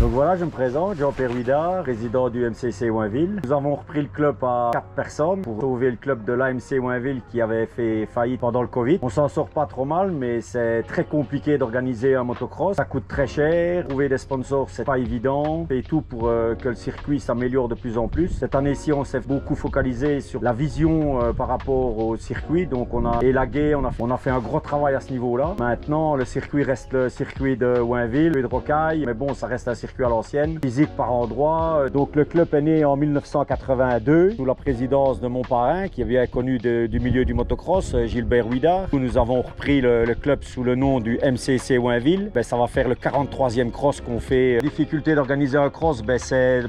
Donc voilà, je me présente, Jean-Pierre Huidard, résident du MCC Oinville. Nous avons repris le club à 4 personnes pour sauver le club de l'AMC Oinville qui avait fait faillite pendant le Covid. On s'en sort pas trop mal, mais c'est très compliqué d'organiser un motocross. Ça coûte très cher, trouver des sponsors c'est pas évident. On fait tout pour que le circuit s'améliore de plus en plus. Cette année-ci, on s'est beaucoup focalisé sur la vision par rapport au circuit. Donc on a élagué, on a fait un gros travail à ce niveau-là. Maintenant, le circuit reste le circuit de Oinville, de Rocaille, mais bon, ça reste un circuit à l'ancienne, physique par endroit. Donc le club est né en 1982 sous la présidence de mon parrain qui est bien connu du milieu du motocross, Gilbert Huidard. Nous avons repris le club sous le nom du MCC Oinville. Ça va faire le 43e cross qu'on fait. La difficulté d'organiser un cross,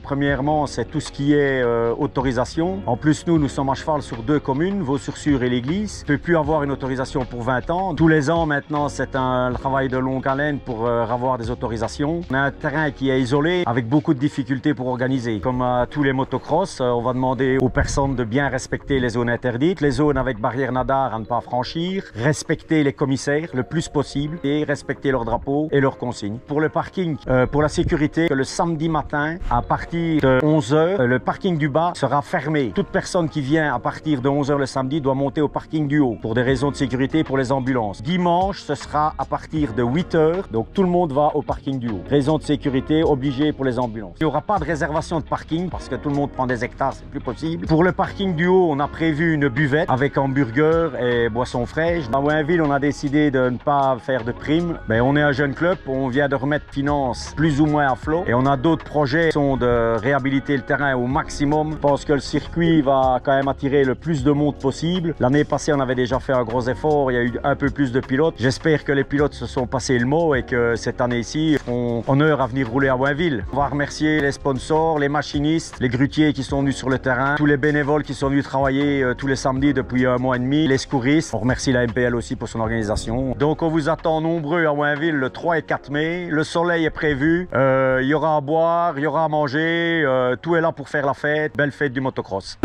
premièrement, c'est tout ce qui est autorisation. En plus, nous sommes à cheval sur 2 communes, Vaux-sur-Sûre et l'Église. On ne peut plus avoir une autorisation pour 20 ans. Tous les ans maintenant, c'est un travail de longue haleine pour avoir des autorisations. On a un terrain qui est isolé avec beaucoup de difficultés pour organiser. Comme à tous les motocross, on va demander aux personnes de bien respecter les zones interdites, les zones avec barrière nadar à ne pas franchir, respecter les commissaires le plus possible et respecter leurs drapeaux et leurs consignes. Pour le parking, pour la sécurité, le samedi matin à partir de 11 h, le parking du bas sera fermé. Toute personne qui vient à partir de 11 h le samedi doit monter au parking du haut pour des raisons de sécurité pour les ambulances. Dimanche, ce sera à partir de 8 h, donc tout le monde va au parking du haut. Raison de sécurité obligé pour les ambulances. Il n'y aura pas de réservation de parking parce que tout le monde prend des hectares, c'est plus possible. Pour le parking du haut, on a prévu une buvette avec hamburger et boissons fraîches. À Oinville, on a décidé de ne pas faire de primes. On est un jeune club, on vient de remettre finance plus ou moins à flot et on a d'autres projets qui sont de réhabiliter le terrain au maximum. Je pense que le circuit va quand même attirer le plus de monde possible. L'année passée, on avait déjà fait un gros effort, il y a eu un peu plus de pilotes. J'espère que les pilotes se sont passés le mot et que cette année-ci, on honneur à venir rouler à Oinville. On va remercier les sponsors, les machinistes, les grutiers qui sont venus sur le terrain, tous les bénévoles qui sont venus travailler tous les samedis depuis 1 mois et demi, les secouristes. On remercie la MPL aussi pour son organisation. Donc on vous attend nombreux à Oinville le 3 et 4 mai. Le soleil est prévu, il y aura à boire, il y aura à manger, tout est là pour faire la fête. Belle fête du motocross.